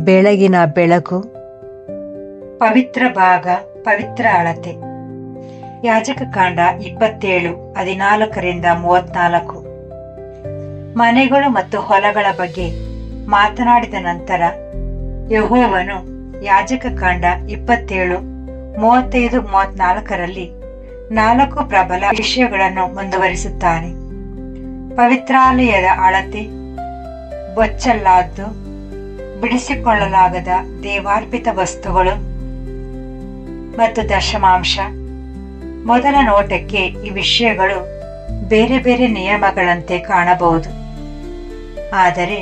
ಬೆಳಗಿನ ಬೆಳಕು. ಪವಿತ್ರ ಭಾಗ, ಪವಿತ್ರ ಅಳತೆ. ಯಾಜಕ ಕಾಂಡ 27:14-34. ಮನೆಗಳು ಮತ್ತು ಹೊಲಗಳ ಬಗ್ಗೆ ಮಾತನಾಡಿದ ನಂತರ ಯೆಹೋವನು ಯಾಜಕ ಕಾಂಡ 27:35-34 4 ಪ್ರಬಲ ವಿಷಯಗಳನ್ನು ಮುಂದುವರಿಸುತ್ತಾನೆ. ಪವಿತ್ರಾಲಯದ ಅಳತೆ, ಬೊಚ್ಚಲಾದ್ದು, ಬಿಡಿಸಿಕೊಳ್ಳಲಾಗದ ದೇವಾರ್ಪಿತ ವಸ್ತುಗಳು ಮತ್ತು ದಶಮಾಂಶ. ಮೊದಲ ನೋಟಕ್ಕೆ ಈ ವಿಷಯಗಳು ಬೇರೆ ಬೇರೆ ನಿಯಮಗಳಂತೆ ಕಾಣಬಹುದು, ಆದರೆ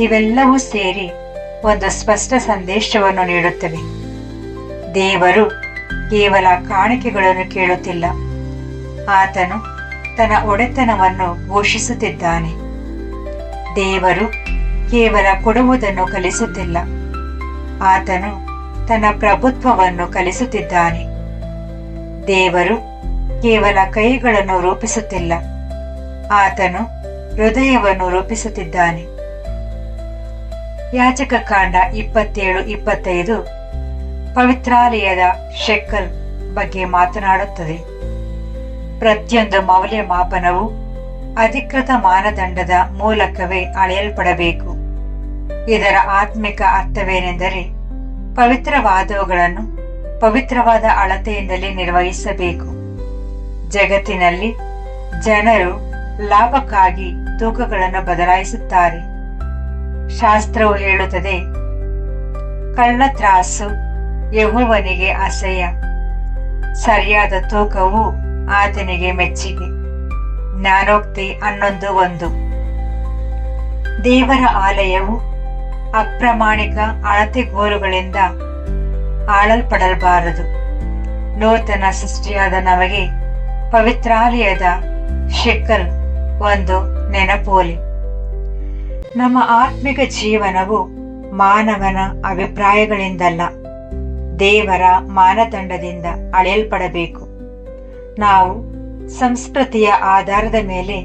ಇವೆಲ್ಲವೂ ಸೇರಿ ಒಂದು ಸ್ಪಷ್ಟ ಸಂದೇಶವನ್ನು ನೀಡುತ್ತವೆ. ದೇವರು ಕೇವಲ ಕಾಣಿಕೆಗಳನ್ನು ಕೇಳುತ್ತಿಲ್ಲ, ಆತನು ತನ್ನ ಒಡೆತನವನ್ನು ಘೋಷಿಸುತ್ತಿದ್ದಾನೆ. ದೇವರು ಕೇವಲ ಕೊಡುವುದನ್ನು ಕಲಿಸುತ್ತಿಲ್ಲ, ಆತನು ತನ್ನ ಪ್ರಭುತ್ವವನ್ನು ಕಲಿಸುತ್ತಿದ್ದಾನೆ. ದೇವರು ಕೇವಲ ಕೈಗಳನ್ನು ರೂಪಿಸುತ್ತಿಲ್ಲ, ಆತನು ಹೃದಯವನ್ನು ರೂಪಿಸುತ್ತಿದ್ದಾನೆ. ಯಾಜಕ ಕಾಂಡ 27:25 ಪವಿತ್ರಾಲಯದ ಶೆಕಲ್ ಬಗ್ಗೆ ಮಾತನಾಡುತ್ತದೆ. ಪ್ರತಿಯೊಂದು ಮೌಲ್ಯಮಾಪನವು ಅಧಿಕೃತ ಮಾನದಂಡದ ಮೂಲಕವೇ ಅಳೆಯಲ್ಪಡಬೇಕು. ಇದರ ಆತ್ಮಿಕ ಅರ್ಥವೇನೆಂದರೆ, ಪವಿತ್ರವಾದವುಗಳನ್ನು ಪವಿತ್ರವಾದ ಅಳತೆಯಿಂದಲೇ ನಿರ್ವಹಿಸಬೇಕು. ಜಗತ್ತಿನಲ್ಲಿ ಜನರು ಲಾಭಕ್ಕಾಗಿ ತೂಕಗಳನ್ನು ಬದಲಾಯಿಸುತ್ತಾರೆ. ಶಾಸ್ತ್ರವು ಹೇಳುತ್ತದೆ, ಕಳ್ಳತ್ರಾಸು ಯೆಹೋವನಿಗೆ ಅಸಹ್ಯ, ಸರಿಯಾದ ತೂಕವು ಆತನಿಗೆ ಮೆಚ್ಚಿಗೆ. ಜ್ಞಾನೋಕ್ತಿ 11:1. ದೇವರ ಆಲಯವು ಅಪ್ರಾಮಾಣಿಕ ಅಳತೆಗೋಲುಗಳಿಂದ ಆಳಲ್ಪಡಬಾರದು. ನೂತನ ಸೃಷ್ಟಿಯಾದ ನಮಗೆ ಪವಿತ್ರಾಲಯದ ಶೆಕಲ್ ಒಂದು ನೆನಪೋಲೆ. ನಮ್ಮ ಆತ್ಮಿಕ ಜೀವನವು ಮಾನವನ ಅಭಿಪ್ರಾಯಗಳಿಂದಲ್ಲ, ದೇವರ ಮಾನದಂಡದಿಂದ ಅಳೆಯಲ್ಪಡಬೇಕು. ನಾವು ಸಂಸ್ಕೃತಿಯ ಆಧಾರದ ಮೇಲೆ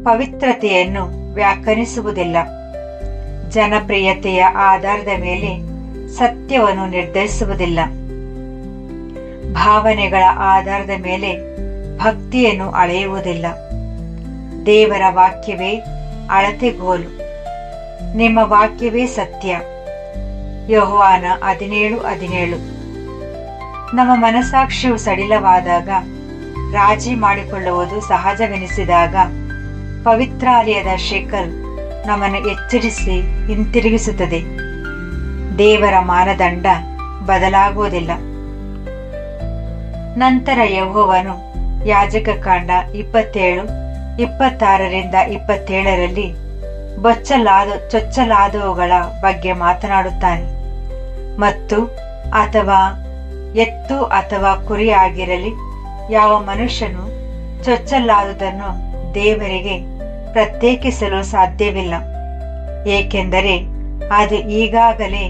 ಪವಿತ್ರತೆಯನ್ನು ವ್ಯಾಖ್ಯಾನಿಸುವುದಿಲ್ಲ, ಜನಪ್ರಿಯತೆಯ ಆಧಾರದ ಮೇಲೆ ಸತ್ಯವನ್ನು ನಿರ್ಧರಿಸುವುದಿಲ್ಲ, ಭಾವನೆಗಳ ಆಧಾರದ ಮೇಲೆ ಭಕ್ತಿಯನ್ನು ಅಳೆಯುವುದಿಲ್ಲ. ದೇವರ ವಾಕ್ಯವೇ ಅಳತೆಗೋಲು, ನಿಮ್ಮ ವಾಕ್ಯವೇ ಸತ್ಯ. ಯೋಹಾನ 17:17. ನಮ್ಮ ಮನಸಾಕ್ಷಿಯು ಸಡಿಲವಾದಾಗ, ರಾಜಿ ಮಾಡಿಕೊಳ್ಳುವುದು ಸಹಜವೆನಿಸಿದಾಗ, ಪವಿತ್ರಾಲಯದ ಶೆಕಲ್ ನಮ್ಮನ್ನು ಎಚ್ಚರಿಸಿ ಹಿಂತಿರುಗಿಸುತ್ತದೆ. ದೇವರ ಮಾನದಂಡ ಬದಲಾಗುವುದಿಲ್ಲ. ನಂತರ ಯೆಹೋವನು ಯಾಜಕ ಕಾಂಡ 27:26-27 ಚೊಚ್ಚಲಾದವುಗಳ ಬಗ್ಗೆ ಮಾತನಾಡುತ್ತಾನೆ. ಮತ್ತು ಅಥವಾ ಎತ್ತು ಅಥವಾ ಕುರಿ ಆಗಿರಲಿ, ಯಾವ ಮನುಷ್ಯನು ಚೊಚ್ಚಲಾದುದನ್ನು ದೇವರಿಗೆ ಪ್ರತ್ಯೇಕಿಸಲು ಸಾಧ್ಯವಿಲ್ಲ, ಏಕೆಂದರೆ ಅದು ಈಗಾಗಲೇ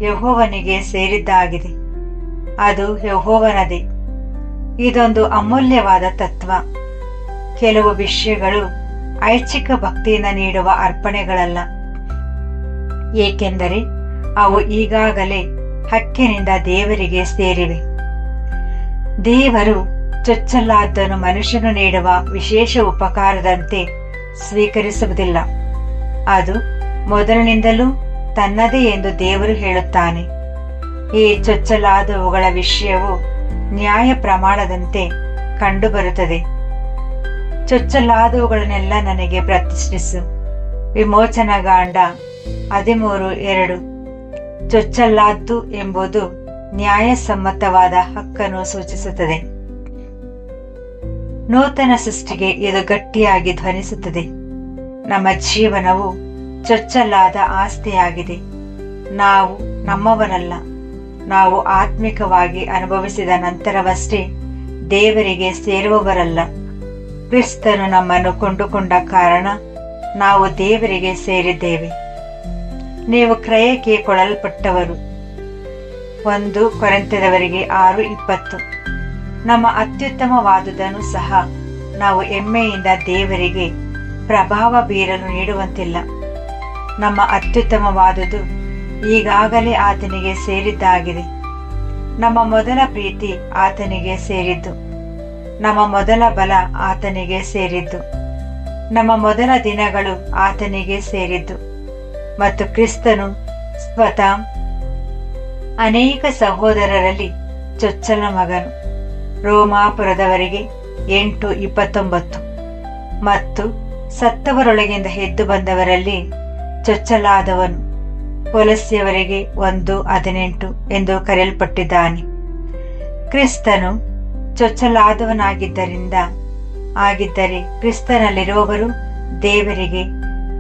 ಯೆಹೋವನಿಗೆ ಸೇರಿದ್ದಾಗಿದೆ, ಅದು ಯೆಹೋವನದೇ. ಇದೊಂದು ಅಮೂಲ್ಯವಾದ ತತ್ವ. ಕೆಲವು ವಿಷಯಗಳು ಐಚ್ಛಿಕ ಭಕ್ತಿಯಿಂದ ನೀಡುವ ಅರ್ಪಣೆಗಳಲ್ಲ, ಏಕೆಂದರೆ ಅವು ಈಗಾಗಲೇ ಹಕ್ಕಿನಿಂದ ದೇವರಿಗೆ ಸೇರಿವೆ. ದೇವರು ಚೊಚ್ಚಲಾದ್ದನ್ನು ಮನುಷ್ಯನು ನೀಡುವ ವಿಶೇಷ ಉಪಕಾರದಂತೆ ಸ್ವೀಕರಿಸುವುದಿಲ್ಲ, ಅದು ಮೊದಲಿನಿಂದಲೂ ತನ್ನದೇ ಎಂದು ದೇವರು ಹೇಳುತ್ತಾನೆ. ಈ ಚೊಚ್ಚಲಾದವುಗಳ ವಿಷಯವು ನ್ಯಾಯ ಪ್ರಮಾಣದಂತೆ ಕಂಡುಬರುತ್ತದೆ. ಚೊಚ್ಚಲಾದವುಗಳನ್ನೆಲ್ಲ ನನಗೆ ಪ್ರತಿಷ್ಠಿಸು. ವಿಮೋಚನಕಾಂಡ 13:2. ಚೊಚ್ಚಲಾದ್ದು ಎಂಬುದು ನ್ಯಾಯಸಮ್ಮತವಾದ ಹಕ್ಕನ್ನು ಸೂಚಿಸುತ್ತದೆ. ನೂತನ ಸೃಷ್ಟಿಗೆ ಇದು ಗಟ್ಟಿಯಾಗಿ ಧ್ವನಿಸುತ್ತದೆ. ನಮ್ಮ ಜೀವನವು ಚೊಚ್ಚಲಾದ ಆಸ್ತಿಯಾಗಿದೆ. ನಾವು ನಮ್ಮವರಲ್ಲ, ನಾವು ಆತ್ಮಿಕವಾಗಿ ಅನುಭವಿಸಿದ ನಂತರವಷ್ಟೇ ದೇವರಿಗೆ ಸೇರುವವರಲ್ಲ. ಕ್ರಿಸ್ತನು ನಮ್ಮನ್ನು ಕೊಂಡುಕೊಂಡ ಕಾರಣ ನಾವು ದೇವರಿಗೆ ಸೇರಿದ್ದೇವೆ. ನೀವು ಕ್ರಯಕ್ಕೆ ಕೊಡಲ್ಪಟ್ಟವರು. 1 ಕೊರಿಂಥದವರಿಗೆ 6:20. ನಮ್ಮ ಅತ್ಯುತ್ತಮವಾದುದನ್ನು ಸಹ ನಾವು ಹೆಮ್ಮೆಯಿಂದ ದೇವರಿಗೆ ಪ್ರಭಾವ ಬೀರಲು ನೀಡುವಂತಿಲ್ಲ. ನಮ್ಮ ಅತ್ಯುತ್ತಮವಾದುದು ಈಗಾಗಲೇ ಆತನಿಗೆ ಸೇರಿದ್ದಾಗಿದೆ. ನಮ್ಮ ಮೊದಲ ಪ್ರೀತಿ ಆತನಿಗೆ ಸೇರಿದ್ದು, ನಮ್ಮ ಮೊದಲ ಬಲ ಆತನಿಗೆ ಸೇರಿದ್ದು, ನಮ್ಮ ಮೊದಲ ದಿನಗಳು ಆತನಿಗೆ ಸೇರಿದ್ದು. ಮತ್ತು ಕ್ರಿಸ್ತನು ಸ್ವತಃ ಅನೇಕ ಸಹೋದರರಲ್ಲಿ ಚೊಚ್ಚಲ ಮಗನು. ರೋಮಾಪುರದವರಿಗೆ 8:29. ಮತ್ತು ಸತ್ತವರೊಳಗಿಂದ ಎದ್ದು ಬಂದವರಲ್ಲಿ ಚೊಚ್ಚಲಾದವನು. ಕೊಲಸ್ಸಿಯವರಿಗೆ 1:18 ಎಂದು ಕರೆಯಲ್ಪಟ್ಟಿದ್ದಾನೆ. ಕ್ರಿಸ್ತನು ಚೊಚ್ಚಲಾದವನಾಗಿದ್ದರೆ ಕ್ರಿಸ್ತನಲ್ಲಿರುವವರು ದೇವರಿಗೆ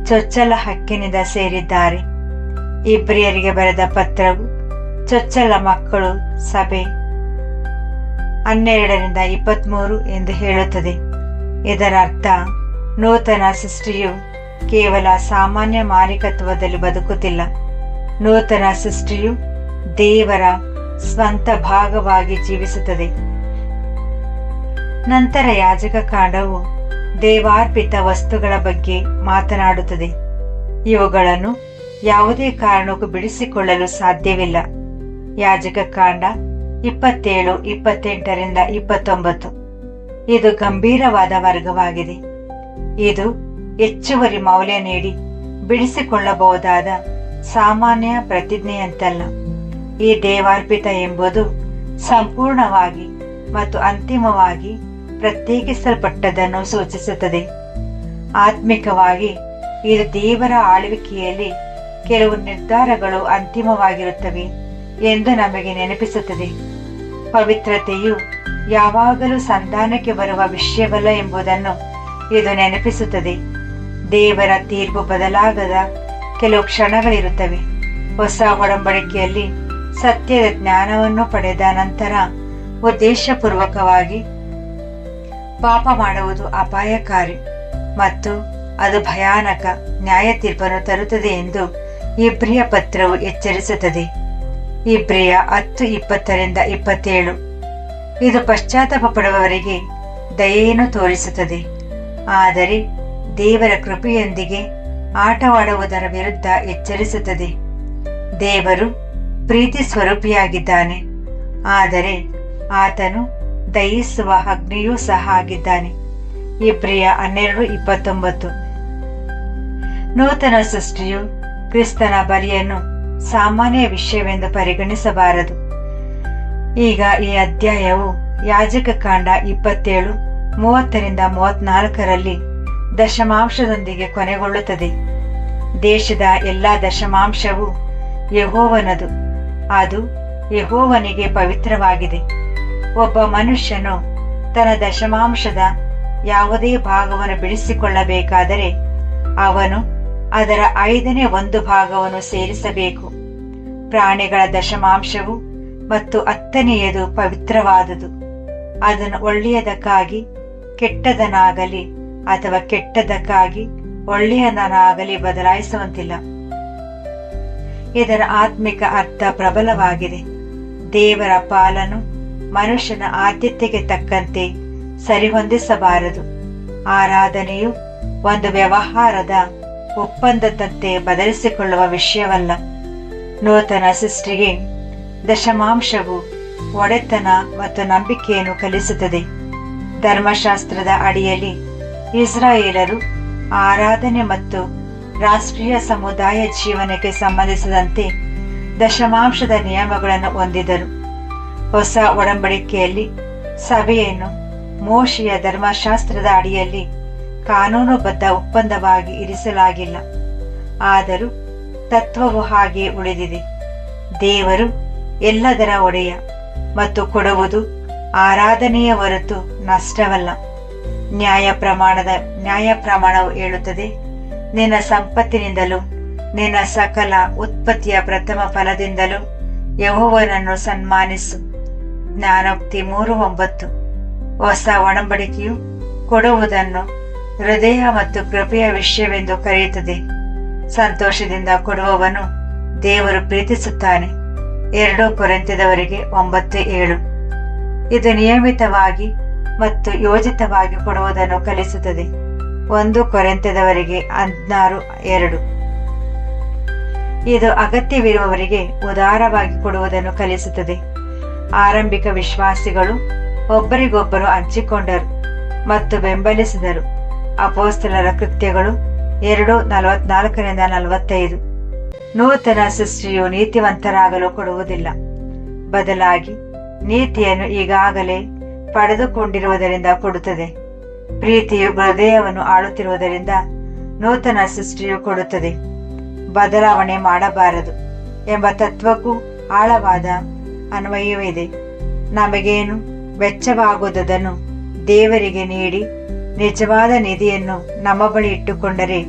ಚೊಚ್ಚಲ ಹಕ್ಕಿನಿಂದ ಸೇರಿದ್ದಾರೆ. ಇಬ್ರಿಯರಿಗೆ ಬರೆದ ಪತ್ರವು ಚೊಚ್ಚಲ ಮಕ್ಕಳು ಸಭೆ 12:23 ಎಂದು ಹೇಳುತ್ತದೆ. ಇದರ ಅರ್ಥ ನೂತನ ಸೃಷ್ಟಿಯು ಕೇವಲ ಸಾಮಾನ್ಯ ಮಾಲೀಕತ್ವದಲ್ಲಿ ಬದುಕುತ್ತಿಲ್ಲ. ನೂತನ ಸೃಷ್ಟಿಯು ದೇವರ ಸ್ವಂತ ಭಾಗವಾಗಿ ಜೀವಿಸುತ್ತದೆ. ನಂತರ ಯಾಜಕ ಕಾಂಡವು ದೇವಾರ್ಪಿತ ವಸ್ತುಗಳ ಬಗ್ಗೆ ಮಾತನಾಡುತ್ತದೆ. ಇವುಗಳನ್ನು ಯಾವುದೇ ಕಾರಣಕ್ಕೂ ಬಿಡಿಸಿಕೊಳ್ಳಲು ಸಾಧ್ಯವಿಲ್ಲ. ಯಾಜಕ ಕಾಂಡ 27:28-29. ಇದು ಗಂಭೀರವಾದ ವರ್ಗವಾಗಿದೆ. ಇದು ಹೆಚ್ಚುವರಿ ಮೌಲ್ಯ ನೀಡಿ ಬಿಡಿಸಿಕೊಳ್ಳಬಹುದಾದ ಸಾಮಾನ್ಯ ಪ್ರತಿಜ್ಞೆಯಂತಲ್ಲ. ಈ ದೇವಾರ್ಪಿತ ಎಂಬುದು ಸಂಪೂರ್ಣವಾಗಿ ಮತ್ತು ಅಂತಿಮವಾಗಿ ಪ್ರತ್ಯೇಕಿಸಲ್ಪಟ್ಟದನ್ನು ಸೂಚಿಸುತ್ತದೆ. ಆತ್ಮಿಕವಾಗಿ ಇದು ದೇವರ ಆಳ್ವಿಕೆಯಲ್ಲಿ ಕೆಲವು ನಿರ್ಧಾರಗಳು ಅಂತಿಮವಾಗಿರುತ್ತವೆ ಎಂದು ನಮಗೆ ನೆನಪಿಸುತ್ತದೆ. ಪವಿತ್ರತೆಯು ಯಾವಾಗಲೂ ಸಂಧಾನಕ್ಕೆ ಬರುವ ವಿಷಯವಲ್ಲ ಎಂಬುದನ್ನು ಇದು ನೆನಪಿಸುತ್ತದೆ. ದೇವರ ತೀರ್ಪು ಬದಲಾಗದ ಕೆಲವು ಕ್ಷಣಗಳಿರುತ್ತವೆ. ಹೊಸ ಒಡಂಬಡಿಕೆಯಲ್ಲಿ ಸತ್ಯದ ಜ್ಞಾನವನ್ನು ಪಡೆದ ನಂತರ ಉದ್ದೇಶಪೂರ್ವಕವಾಗಿ ಪಾಪ ಮಾಡುವುದು ಅಪಾಯಕಾರಿ ಮತ್ತು ಅದು ಭಯಾನಕ ನ್ಯಾಯ ತೀರ್ಪನ್ನು ತರುತ್ತದೆ ಎಂದು ಇಬ್ರಿಯ ಪತ್ರವು ಎಚ್ಚರಿಸುತ್ತದೆ. ಇಬ್ರಿಯ 10:20-27. ಇದು ಪಶ್ಚಾತ್ತಾಪ ಪಡುವವರಿಗೆ ದಯೆಯನ್ನು ತೋರಿಸುತ್ತದೆ, ಆದರೆ ದೇವರ ಕೃಪೆಯೊಂದಿಗೆ ಆಟವಾಡುವುದರ ವಿರುದ್ಧ ಎಚ್ಚರಿಸುತ್ತದೆ. ದೇವರು ಪ್ರೀತಿ ಸ್ವರೂಪಿಯಾಗಿದ್ದಾನೆ, ಆದರೆ ಆತನು ದಯಿಸುವ ಅಗ್ನಿಯೂ ಸಹ ಆಗಿದ್ದಾನೆ. ಇಬ್ರಿಯ 12:29. ನೂತನ ಸೃಷ್ಟಿಯು ಕ್ರಿಸ್ತನ ಬಲಿಯನ್ನು ಸಾಮಾನ್ಯ ವಿಷಯವೆಂದು ಪರಿಗಣಿಸಬಾರದು. ಈಗ ಈ ಅಧ್ಯಾಯವು ಯಾಜಕ ಕಾಂಡ 27:30-34 ದಶಮಾಂಶದೊಂದಿಗೆ ಕೊನೆಗೊಳ್ಳುತ್ತದೆ. ದೇಶದ ಎಲ್ಲಾ ದಶಮಾಂಶವು ಯೆಹೋವನದು, ಅದು ಯೆಹೋವನಿಗೆ ಪವಿತ್ರವಾಗಿದೆ. ಒಬ್ಬ ಮನುಷ್ಯನು ತನ್ನ ದಶಮಾಂಶದ ಯಾವುದೇ ಭಾಗವನ್ನು ಬಿಡಿಸಿಕೊಳ್ಳಬೇಕಾದರೆ ಅವನು ಅದರ 1/5 ಸೇರಿಸಬೇಕು. ಪ್ರಾಣಿಗಳ ದಶಮಾಂಶವು ಮತ್ತು 10ನೇಯದು ಪವಿತ್ರವಾದುದು. ಅದನ್ನು ಒಳ್ಳೆಯದಕ್ಕಾಗಿ ಕೆಟ್ಟದನ್ನಾಗಲಿ ಅಥವಾ ಕೆಟ್ಟದಕ್ಕಾಗಿ ಒಳ್ಳೆಯದನ್ನಾಗಲಿ ಬದಲಾಯಿಸುವಂತಿಲ್ಲ. ಇದರ ಆತ್ಮಿಕ ಅರ್ಥ ಪ್ರಬಲವಾಗಿದೆ. ದೇವರ ಪಾಲನ್ನು ಮನುಷ್ಯನ ಆದ್ಯತೆಗೆ ತಕ್ಕಂತೆ ಸರಿಹೊಂದಿಸಬಾರದು. ಆರಾಧನೆಯು ಒಂದು ವ್ಯವಹಾರದ ಒಪ್ಪಂದದಂತೆ ಬದಲಿಸಿಕೊಳ್ಳುವ ವಿಷಯವಲ್ಲ. ನೂತನ ಸೃಷ್ಟಿಗೆ ದಶಮಾಂಶವು ಒಡೆತನ ಮತ್ತು ನಂಬಿಕೆಯನ್ನು ಕಲಿಸುತ್ತದೆ. ಧರ್ಮಶಾಸ್ತ್ರದ ಅಡಿಯಲ್ಲಿ ಇಸ್ರಾಯೇಲರು ಆರಾಧನೆ ಮತ್ತು ರಾಷ್ಟ್ರೀಯ ಸಮುದಾಯ ಜೀವನಕ್ಕೆ ಸಂಬಂಧಿಸಿದಂತೆ ದಶಮಾಂಶದ ನಿಯಮಗಳನ್ನು ಹೊಂದಿದರು. ಹೊಸ ಒಡಂಬಡಿಕೆಯಲ್ಲಿ ಸಭೆಯನ್ನು ಮೋಶೆಯ ಧರ್ಮಶಾಸ್ತ್ರದ ಅಡಿಯಲ್ಲಿ ಕಾನೂನುಬದ್ಧ ಒಪ್ಪಂದವಾಗಿ ಇರಿಸಲಾಗಿಲ್ಲ, ಆದರೂ ತತ್ವವು ಹಾಗೆ ಉಳಿದಿದೆ. ದೇವರು ಎಲ್ಲದರ ಒಡೆಯ ಮತ್ತು ಕೊಡುವುದು ಆರಾಧನೆಯ ಹೊರತು ನಷ್ಟವಲ್ಲ. ನ್ಯಾಯ ಪ್ರಮಾಣವು ಹೇಳುತ್ತದೆ, ನಿನ್ನ ಸಂಪತ್ತಿನಿಂದಲೂ ನಿನ್ನ ಸಕಲ ಉತ್ಪತ್ತಿಯ ಪ್ರಥಮ ಫಲದಿಂದಲೂ ಯೆಹೋವನನ್ನು ಸನ್ಮಾನಿಸು. ಜ್ಞಾನೋಕ್ತಿ 3:9. ಹೊಸ ಒಡಂಬಡಿಕೆಯು ಕೊಡುವುದನ್ನು ಹೃದಯ ಮತ್ತು ಕೃಪೆಯ ವಿಷಯವೆಂದು ಕರೆಯುತ್ತದೆ. ಸಂತೋಷದಿಂದ ಕೊಡುವವನು ದೇವರು ಪ್ರೀತಿಸುತ್ತಾನೆ. 2 ಕೊರಿಂಥದವರಿಗೆ 9:7. ಇದು ನಿಯಮಿತವಾಗಿ ಮತ್ತು ಯೋಜಿತವಾಗಿ ಕೊಡುವುದನ್ನು ಕಲಿಸುತ್ತದೆ. 1 ಕೊರಿಂಥದವರಿಗೆ 16:2. ಇದು ಅಗತ್ಯವಿರುವವರಿಗೆ ಉದಾರವಾಗಿ ಕೊಡುವುದನ್ನು ಕಲಿಸುತ್ತದೆ. ಆರಂಭಿಕ ವಿಶ್ವಾಸಿಗಳು ಒಬ್ಬರಿಗೊಬ್ಬರು ಹಂಚಿಕೊಂಡರು ಮತ್ತು ಬೆಂಬಲಿಸಿದರು. ಅಪೊಸ್ತಲರ ಕೃತ್ಯಗಳು 2:44-45. ನೂತನ ಸೃಷ್ಟಿಯು ನೀತಿವಂತರಾಗಲು ಕೊಡುವುದಿಲ್ಲ, ಬದಲಾಗಿ ನೀತಿಯನ್ನು ಈಗಾಗಲೇ ಪಡೆದುಕೊಂಡಿರುವುದರಿಂದ ಕೊಡುತ್ತದೆ. ಪ್ರೀತಿಯು ಹೃದಯವನ್ನು ಆಳುತ್ತಿರುವುದರಿಂದ ನೂತನ ಸೃಷ್ಟಿಯು ಕೊಡುತ್ತದೆ. ಬದಲಾವಣೆ ಮಾಡಬಾರದು ಎಂಬ ತತ್ವಕ್ಕೂ ಆಳವಾದ ಅನ್ವಯವಿದೆ. ನಮಗೇನು ವೆಚ್ಚವಾಗುವುದನ್ನು ದೇವರಿಗೆ ನೀಡಿ ನಿಜವಾದ ನಿಧಿಯನ್ನು ನಮ್ಮ ಬಳಿ ಇಟ್ಟುಕೊಂಡರೆ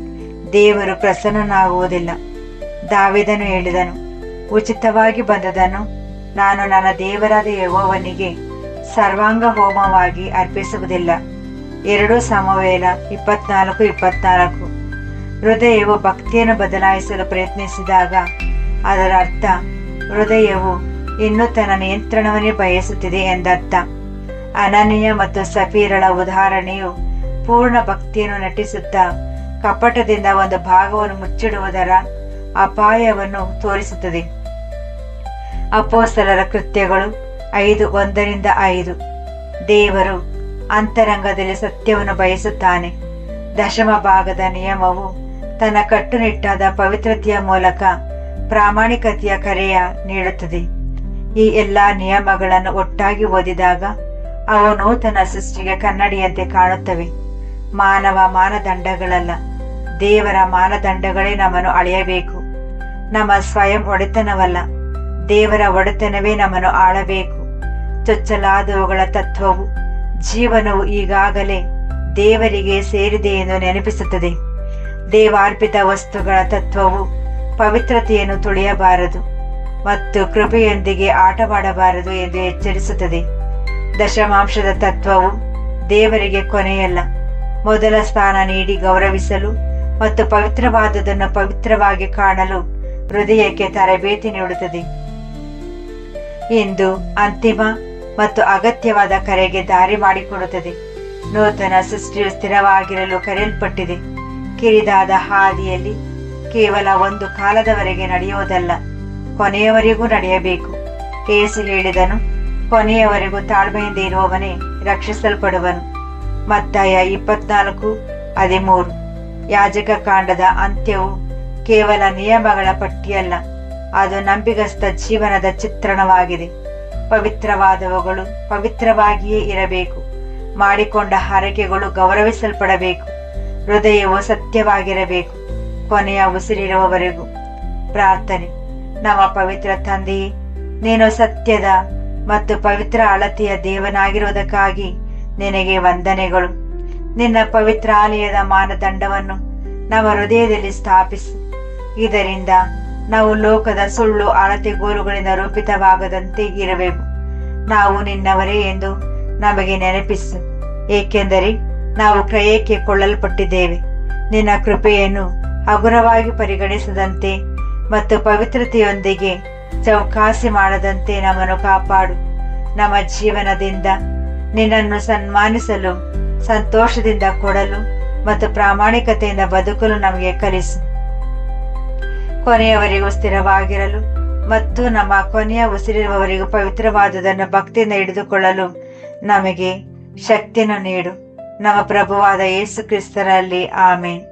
ದೇವರು ಪ್ರಸನ್ನನಾಗುವುದಿಲ್ಲ. ದಾವೀದನು ಹೇಳಿದನು, ಉಚಿತವಾಗಿ ಬಂದದನ್ನು ನಾನು ನನ್ನ ದೇವರಾದ ಯೆಹೋವನಿಗೆ ಸರ್ವಾಂಗ ಹೋಮವಾಗಿ ಅರ್ಪಿಸುವುದಿಲ್ಲ. 2 ಸಮುವೇಲ 24:24. ಹೃದಯವು ಭಕ್ತಿಯನ್ನು ಬದಲಾಯಿಸಲು ಪ್ರಯತ್ನಿಸಿದಾಗ ಅದರ ಅರ್ಥ ಹೃದಯವು ಇನ್ನೂ ತನ್ನ ನಿಯಂತ್ರಣವನ್ನೇ ಬಯಸುತ್ತಿದೆ ಎಂದರ್ಥ. ಅನನೀಯ ಮತ್ತು ಸಫೀರಳ ಉದಾಹರಣೆಯು ಪೂರ್ಣ ಭಕ್ತಿಯನ್ನು ನಟಿಸುತ್ತಾ ಕಪಟದಿಂದ ಒಂದು ಭಾಗವನ್ನು ಮುಚ್ಚಿಡುವುದರ ಅಪಾಯವನ್ನು ತೋರಿಸುತ್ತದೆ. ಅಪೊಸ್ತಲರ ಕೃತ್ಯಗಳು 5:1-5. ದೇವರು ಅಂತರಂಗದಲ್ಲಿ ಸತ್ಯವನ್ನು ಬಯಸುತ್ತಾನೆ. ದಶಮ ಭಾಗದ ನಿಯಮವು ತನ್ನ ಕಟ್ಟುನಿಟ್ಟಾದ ಪವಿತ್ರತೆಯ ಮೂಲಕ ಪ್ರಾಮಾಣಿಕತೆಯ ಕರೆಯ ನೀಡುತ್ತದೆ. ಈ ಎಲ್ಲಾ ನಿಯಮಗಳನ್ನು ಒಟ್ಟಾಗಿ ಓದಿದಾಗ ಅವು ನೂತನ ಸೃಷ್ಟಿಗೆ ಕನ್ನಡಿಯಂತೆ ಕಾಣುತ್ತವೆ. ಮಾನವ ಮಾನದಂಡಗಳಲ್ಲ, ದೇವರ ಮಾನದಂಡಗಳೇ ನಮ್ಮನ್ನು ಅಳೆಯಬೇಕು. ನಮ್ಮ ಸ್ವಯಂ ಒಡೆತನವಲ್ಲ, ದೇವರ ಒಡೆತನವೇ ನಮ್ಮನ್ನು ಆಳಬೇಕು. ಚೊಚ್ಚಲಾದವುಗಳ ತತ್ವವು ಜೀವನವು ಈಗಾಗಲೇ ದೇವರಿಗೆ ಸೇರಿದೆ ಎಂದು ನೆನಪಿಸುತ್ತದೆ. ದೇವಾರ್ಪಿತ ವಸ್ತುಗಳ ತತ್ವವು ಪವಿತ್ರತೆಯನ್ನು ತುಳಿಯಬಾರದು ಮತ್ತು ಕೃಪೆಯೊಂದಿಗೆ ಆಟವಾಡಬಾರದು ಎಂದು ಎಚ್ಚರಿಸುತ್ತದೆ. ದಶಮಾಂಶದ ತತ್ವವು ದೇವರಿಗೆ ಕೊನೆಯಲ್ಲ, ಮೊದಲ ಸ್ಥಾನ ನೀಡಿ ಗೌರವಿಸಲು ಮತ್ತು ಪವಿತ್ರವಾದುದನ್ನು ಪವಿತ್ರವಾಗಿ ಕಾಣಲು ಹೃದಯಕ್ಕೆ ತರಬೇತಿ ನೀಡುತ್ತದೆ. ಇಂದು ಅಂತಿಮ ಮತ್ತು ಅಗತ್ಯವಾದ ಕರೆಗೆ ದಾರಿ ಮಾಡಿಕೊಡುತ್ತದೆ. ನೂತನ ಸೃಷ್ಟಿಯು ಸ್ಥಿರವಾಗಿರಲು ಕರೆಯಲ್ಪಟ್ಟಿದೆ. ಕಿರಿದಾದ ಹಾದಿಯಲ್ಲಿ ಕೇವಲ ಒಂದು ಕಾಲದವರೆಗೆ ನಡೆಯುವುದಲ್ಲ, ಕೊನೆಯವರೆಗೂ ನಡೆಯಬೇಕು. ಯೇಸು ಹೇಳಿದನು, ಕೊನೆಯವರೆಗೂ ತಾಳ್ಮೆಯಿಂದ ಇರುವವನೇ ರಕ್ಷಿಸಲ್ಪಡುವನು. ಮತ್ತಾಯ 24:13. ಯಾಜಕ ಕಾಂಡದ ಅಂತ್ಯವು ಕೇವಲ ನಿಯಮಗಳ ಪಟ್ಟಿಯಲ್ಲ, ಅದು ನಂಬಿಗಸ್ತ ಜೀವನದ ಚಿತ್ರಣವಾಗಿದೆ. ಪವಿತ್ರವಾದವುಗಳು ಪವಿತ್ರವಾಗಿಯೇ ಇರಬೇಕು. ಮಾಡಿಕೊಂಡ ಹರಕೆಗಳು ಗೌರವಿಸಲ್ಪಡಬೇಕು. ಹೃದಯವು ಸತ್ಯವಾಗಿರಬೇಕು, ಕೊನೆಯ ಉಸಿರಿರುವವರೆಗೂ. ಪ್ರಾರ್ಥನೆ. ನಮ್ಮ ಪವಿತ್ರ ತಂದೆಯೇ, ನೀನು ಸತ್ಯದ ಮತ್ತು ಪವಿತ್ರ ಅಳತೆಯ ದೇವನಾಗಿರುವುದಕ್ಕಾಗಿ ನಿನಗೆ ವಂದನೆಗಳು. ನಿನ್ನ ಪವಿತ್ರ ಆಲಯದ ಮಾನದಂಡವನ್ನು ನಮ್ಮ ಹೃದಯದಲ್ಲಿ ಸ್ಥಾಪಿಸು. ಇದರಿಂದ ನಾವು ಲೋಕದ ಸುಳ್ಳು ಅಳತೆಗೋಲುಗಳಿಂದ ರೂಪಿತವಾಗದಂತೆ ಇರುವೆವು. ನಾವು ನಿನ್ನವರೇ ಎಂದು ನಮಗೆ ನೆನಪಿಸು, ಏಕೆಂದರೆ ನಾವು ಕ್ರಯಕ್ಕೆ ಕೊಳ್ಳಲ್ಪಟ್ಟಿದ್ದೇವೆ. ನಿನ್ನ ಕೃಪೆಯನ್ನು ಹಗುರವಾಗಿ ಪರಿಗಣಿಸದಂತೆ ಮತ್ತು ಪವಿತ್ರತೆಯೊಂದಿಗೆ ಚೌಕಾಸಿ ಮಾಡದಂತೆ ನಮ್ಮನ್ನು ಕಾಪಾಡು. ನಮ್ಮ ಜೀವನದಿಂದ ನಿನ್ನನ್ನು ಸನ್ಮಾನಿಸಲು, ಸಂತೋಷದಿಂದ ಕೊಡಲು ಮತ್ತು ಪ್ರಾಮಾಣಿಕತೆಯಿಂದ ಬದುಕಲು ನಮಗೆ ಕಲಿಸು. ಕೊನೆಯವರೆಗೂ ಸ್ಥಿರವಾಗಿರಲು ಮತ್ತು ನಮ್ಮ ಕೊನೆಯ ಉಸಿರಿರುವವರೆಗೂ ಪವಿತ್ರವಾದುದನ್ನು ಭಕ್ತಿಯಿಂದ ಹಿಡಿದುಕೊಳ್ಳಲು ನಮಗೆ ಶಕ್ತಿಯನ್ನು ನೀಡು. ನಮ್ಮ ಪ್ರಭುವಾದ ಯೇಸು ಕ್ರಿಸ್ತರಲ್ಲಿ ಆಮೇನ್.